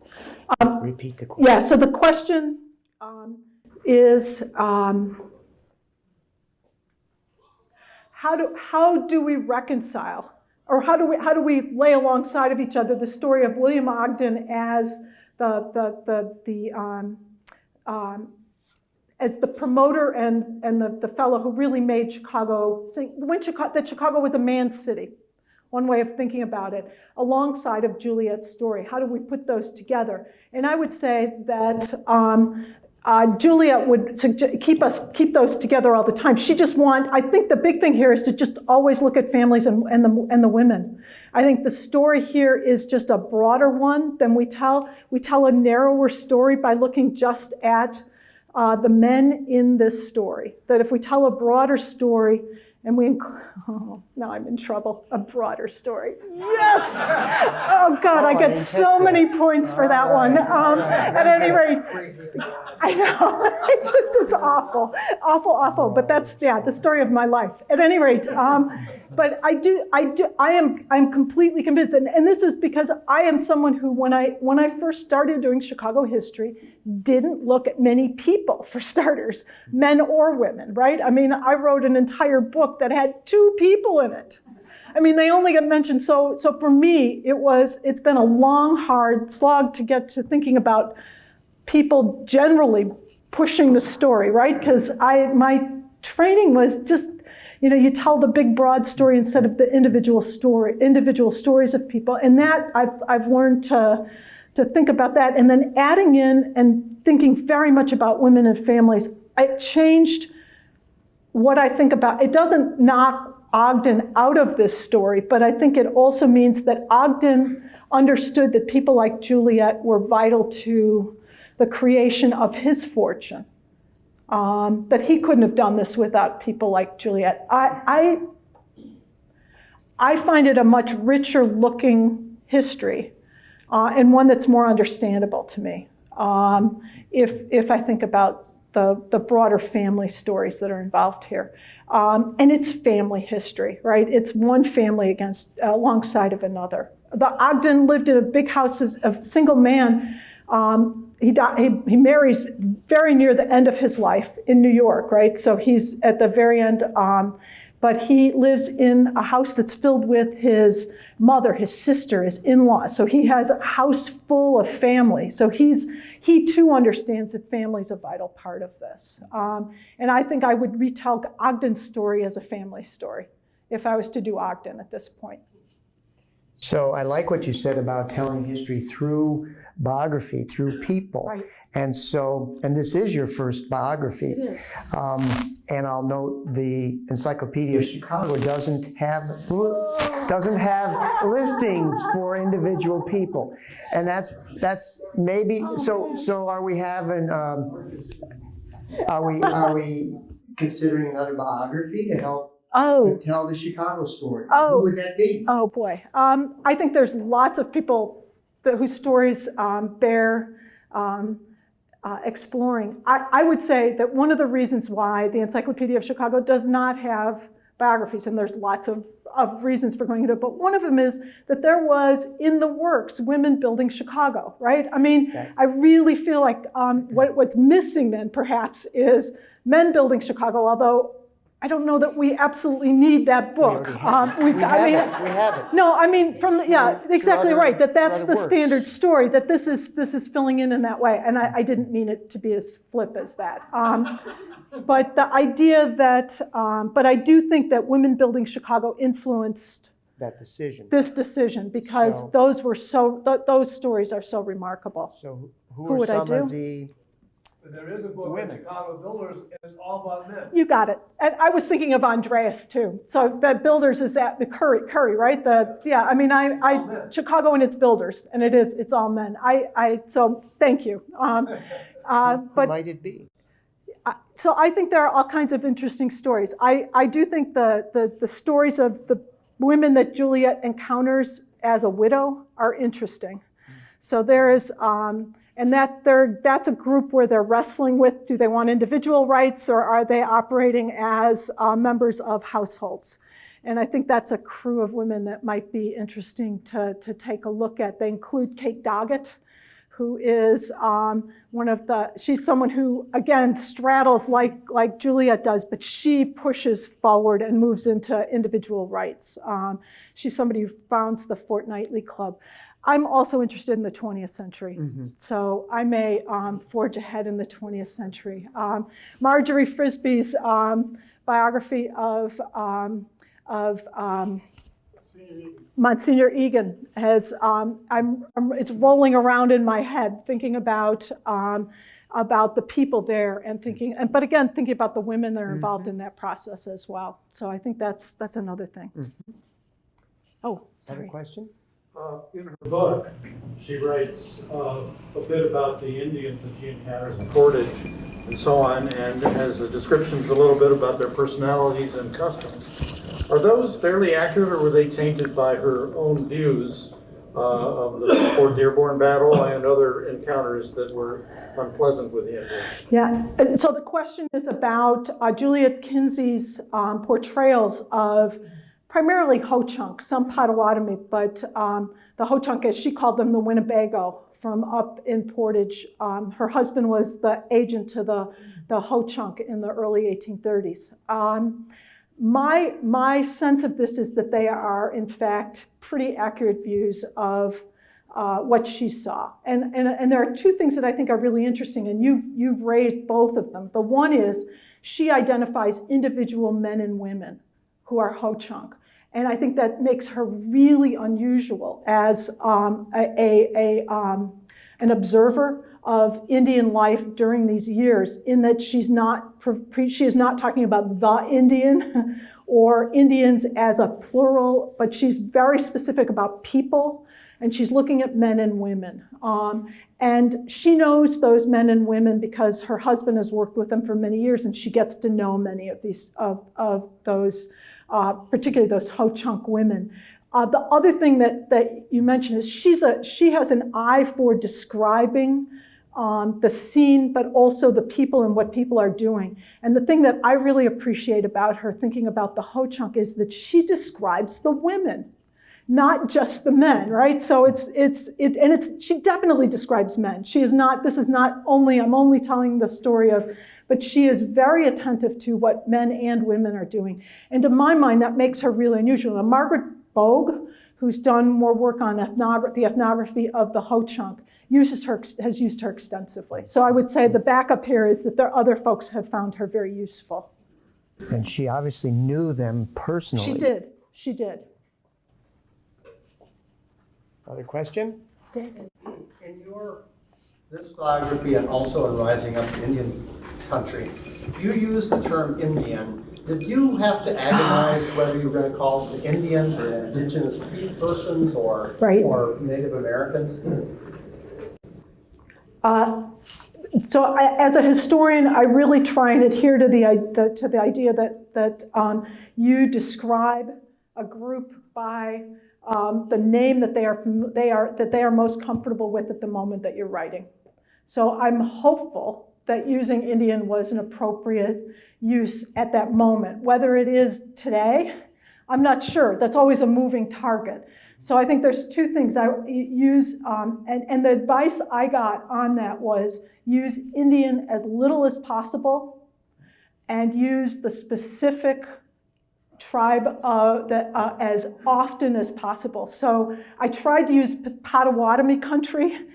A: Repeat the question.
B: Yeah, so the question is, how do we reconcile, or how do we lay alongside of each other the story of William Ogden as as the promoter and the fellow who really made Chicago that Chicago was a man's city. One way of thinking about it, alongside of Juliette's story. How do we put those together? And I would say that Juliette would keep those together all the time. I think the big thing here is to just always look at families and the women. I think the story here is just a broader one than we tell. We tell a narrower story by looking just at the men in this story. That if we tell a broader story, and now I'm in trouble. A broader story. Yes! Oh God, I get so many points for that one. At any rate, I know, it's awful, awful. But that's, the story of my life. At any rate, but I'm completely convinced, and this is because I am someone who, when I first started doing Chicago history, didn't look at many people, for starters, men or women, right? I mean, I wrote an entire book that had 2 people in it. I mean, they only get mentioned. So for me, it's been a long, hard slog to get to thinking about people generally pushing the story, right? Because my training was just, you tell the big, broad story instead of the individual stories of people. And that I've learned to think about that, and then adding in and thinking very much about women and families. It changed what I think about. It doesn't knock Ogden out of this story, but I think it also means that Ogden understood that people like Juliette were vital to the creation of his fortune, that he couldn't have done this without people like Juliette. I find it a much richer looking history, and one that's more understandable to me, if I think about the broader family stories that are involved here. And it's family history, right? It's one family alongside of another. The Ogden lived in a big house as a single man. He marries very near the end of his life in New York, right? So he's at the very end, but he lives in a house that's filled with his mother, his sister, his in-laws. So he has a house full of family. So he too understands that family is a vital part of this. And I think I would retell Ogden's story as a family story. if I was to do Ogden at this point.
A: So I like what you said about telling history through biography, through people.
B: Right.
A: And so, and this is your first biography.
B: It is.
A: And I'll note the Encyclopedia of Chicago doesn't have listings for individual people. And that's maybe, so are we having, are we considering another biography to help tell the Chicago story? Who would that be?
B: Oh boy. I think there's lots of people whose stories bear exploring. I would say that one of the reasons why the Encyclopedia of Chicago does not have biographies, and there's lots of reasons for going into it, but one of them is that there was in the works women building Chicago, right? I mean, I really feel like what's missing then perhaps is men building Chicago, although I don't know that we absolutely need that book.
A: We have it.
B: No, I mean, exactly right. That's the
A: works.
B: standard story. That this is filling in that way, and I didn't mean it to be as flip as that. But the idea that, but I do think that women building Chicago influenced this decision because those stories are so remarkable.
A: So
B: Who
A: who are
B: would I
A: some
B: do?
A: of the
D: But there is a book on Chicago builders, and it's all about men.
B: You got it. And I was thinking of Andreas too. So Builders is at the Curry, right? Chicago and its builders, and it's all men. So thank you.
A: who might it be?
B: So I think there are all kinds of interesting stories. I do think the stories of the women that Juliette encounters as a widow are interesting. So there is, and that's a group where they're wrestling with, do they want individual rights or are they operating as members of households? And I think that's a crew of women that might be interesting to take a look at. They include Kate Doggett, who is she's someone who, again, straddles like Juliette does, but she pushes forward and moves into individual rights. She's somebody who founds the Fortnightly Club. I'm also interested in the 20th century, so I may forge ahead in the 20th century. Marjorie Frisbee's biography of Monsignor Egan has it's rolling around in my head thinking about the people there and thinking about the women that are involved in that process as well. So I think that's another thing. Oh, sorry.
A: Another question?
H: In her book, she writes a bit about the Indians that she encounters in Portage and so on, and has descriptions a little bit about their personalities and customs. Are those fairly accurate, or were they tainted by her own views of the Fort Dearborn battle and other encounters that were unpleasant with the Indians?
B: Yeah, so the question is about Juliette Kinzie's portrayals of primarily Ho-Chunk, some Potawatomi, but the Ho-Chunk, as she called them, the Winnebago from up in Portage. Her husband was the agent to the Ho-Chunk in the early 1830s. My sense of this is that they are, in fact, pretty accurate views of what she saw. And there are two things that I think are really interesting, and you've raised both of them. The one is she identifies individual men and women who are Ho-Chunk. And I think that makes her really unusual as an observer of Indian life during these years, in that she is not talking about the Indian or Indians as a plural, but she's very specific about people, and she's looking at men and women. And she knows those men and women because her husband has worked with them for many years, and she gets to know many of these of those. Particularly those Ho-Chunk women. The other thing that you mentioned is she has an eye for describing the scene, but also the people and what people are doing. And the thing that I really appreciate about her, thinking about the Ho-Chunk, is that she describes the women, not just the men, right? So she definitely describes men. She is not. This is not only. I'm only telling the story of. But she is very attentive to what men and women are doing. And to my mind, that makes her really unusual. Now, Margaret Bogue, who's done more work on the ethnography of the Ho-Chunk, has used her extensively. So I would say the backup here is that there other folks have found her very useful.
A: And she obviously knew them personally.
B: She did. She did.
A: Other question?
B: David.
I: In this biography and also in Rising Up in Indian Country, you use the term Indian. Did you have to agonize whether you were going to call the Indians or indigenous persons or,
B: Right.
I: or Native Americans?
B: So as a historian, I really try and adhere to the idea that you describe a group by the name that they are most comfortable with at the moment that you're writing. So I'm hopeful that using Indian was an appropriate use at that moment. Whether it is today, I'm not sure. That's always a moving target. So I think there's two things I use, and the advice I got on that was use Indian as little as possible and use the specific tribe as often as possible. So I tried to use Potawatomi country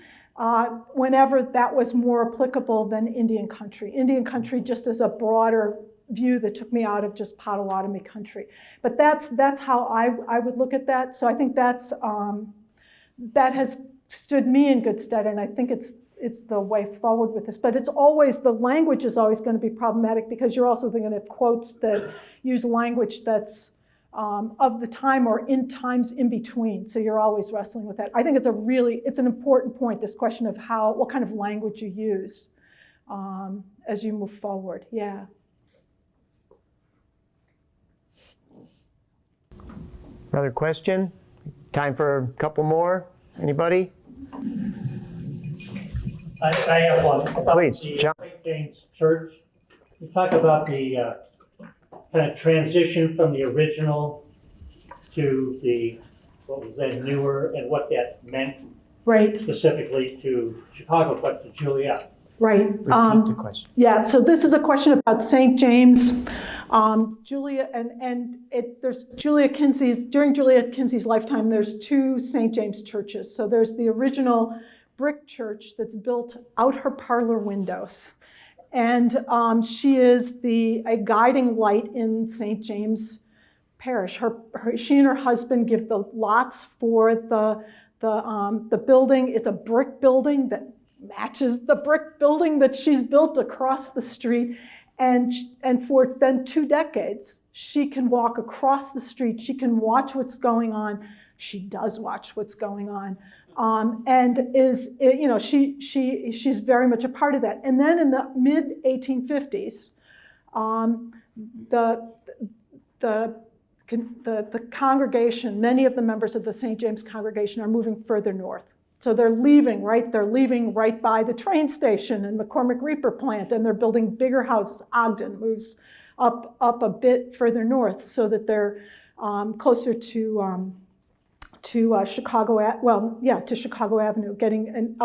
B: whenever that was more applicable than Indian country. Indian country just as a broader view that took me out of just Potawatomi country. But that's how I would look at that. So I think that has stood me in good stead, and I think it's the way forward with this. But it's always, the language is always going to be problematic because you're also going to have quotes that use language that's of the time or in times in between. So you're always wrestling with that. I think it's an important point, this question of what kind of language you use as you move forward. Yeah.
A: Another question? Time for a couple more? Anybody?
J: I have one. About
A: Please,
J: the
A: John.
J: St. James Church. You talk about the kind of transition from the original to the, what was then newer, and what that meant
B: Right.
J: specifically to Chicago, but to Juliette.
B: Right.
A: Repeat the question.
B: Yeah, so this is a question about St. James. There's Juliette Kinzie's, during Juliette Kinzie's lifetime, there's two St. James churches. So there's the original brick church that's built out her parlor windows. And she is a guiding light in St. James Parish. She and her husband give the lots for the building. It's a brick building that matches the brick building that she's built across the street. And for then 2 decades, she can walk across the street. She can watch what's going on. She does watch what's going on. And she's very much a part of that. And then in the mid 1850s, the congregation, many of the members of the St. James congregation are moving further north. So they're leaving right by the train station and McCormick Reaper plant, and they're building bigger houses. Ogden moves up a bit further north so that they're closer to Chicago, to Chicago Avenue, going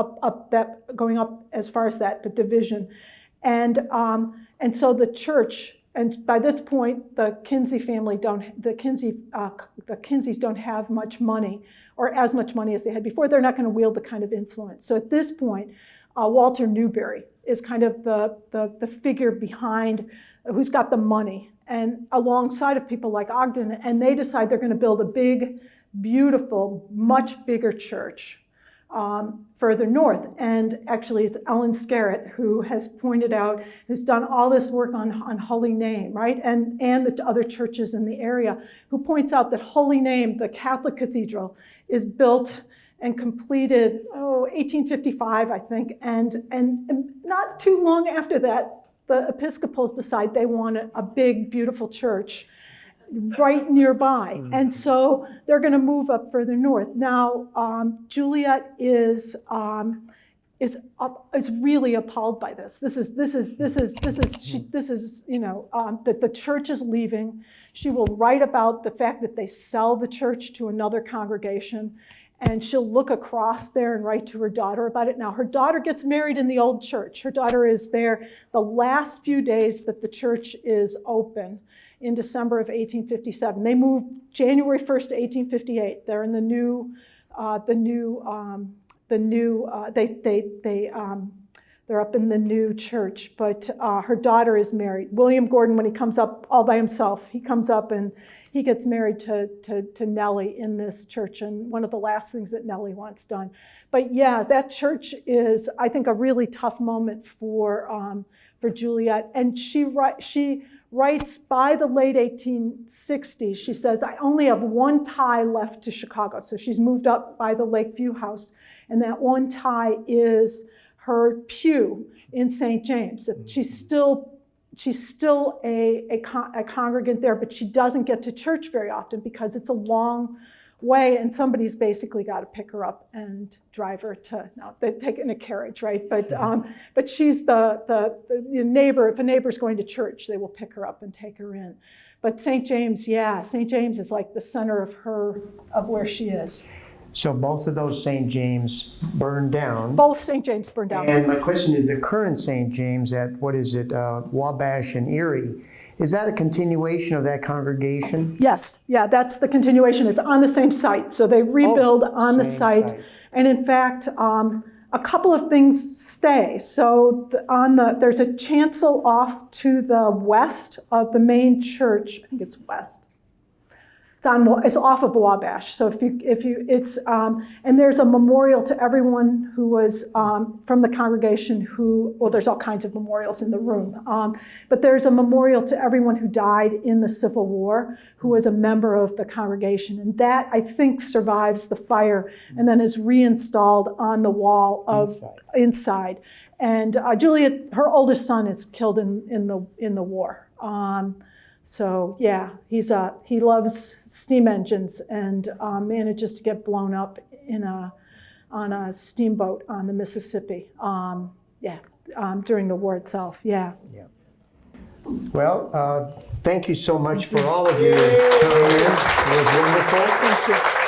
B: up as far as that division, and so the church, and by this point the Kinzie family the Kinzies don't have much money, or as much money as they had before. They're not going to wield the kind of influence. So at this point, Walter Newberry is kind of the figure behind who's got the money, and alongside of people like Ogden, and they decide they're going to build a big, beautiful, much bigger church further north. And actually it's Ellen Scarrett who has pointed out, who's done all this work on Holy Name, right? And the other churches in the area, who points out that Holy Name, the Catholic cathedral, is built and completed, 1855, I think. And not too long after that, the Episcopals decide they want a big, beautiful church right nearby. And so they're going to move up further north. Now, Juliette is really appalled by this. This is that the church is leaving. She will write about the fact that they sell the church to another congregation, and she'll look across there and write to her daughter about it. Now, her daughter gets married in the old church. Her daughter is there the last few days that the church is open in December of 1857. They moved January 1st to 1858. They're in the They're up in the new church, but her daughter is married. William Gordon, when he comes up all by himself, he comes up and he gets married to Nellie in this church, and one of the last things that Nellie wants done. But yeah, that church is, I think, a really tough moment for Juliette. And she writes by the late 1860s, she says, I only have one tie left to Chicago. So she's moved up by the Lakeview house, and that one tie is her pew in St. James. She's still a congregant there, but she doesn't get to church very often because it's a long way, and somebody's basically got to pick her up and drive her to, no, they take it in a carriage, right? But she's the neighbor. If a neighbor's going to church, they will pick her up and take her in. But St. James, yeah, St. James is like the center of where she is.
A: So both of those St. James burned down.
B: Both St. James burned down.
A: And my question is, the current St. James at, Wabash and Erie, is that a continuation of that congregation?
B: Yes, yeah, that's the continuation. It's on the same site. So they rebuild on the site. And in fact, a couple of things stay. So there's a chancel off to the west of the main church. I think it's west. It's off of Wabash. So and there's a memorial to everyone who was from the congregation there's all kinds of memorials in the room. But there's a memorial to everyone who died in the Civil War, who was a member of the congregation. And that, I think, survives the fire and then is reinstalled on the wall inside. And Juliette, her oldest son, is killed in the war. So yeah, he loves steam engines and manages to get blown up on a steamboat on the Mississippi. During the war itself. Yeah.
A: Yeah. Well, thank you so much for all of your comments. It was wonderful.
B: Thank you.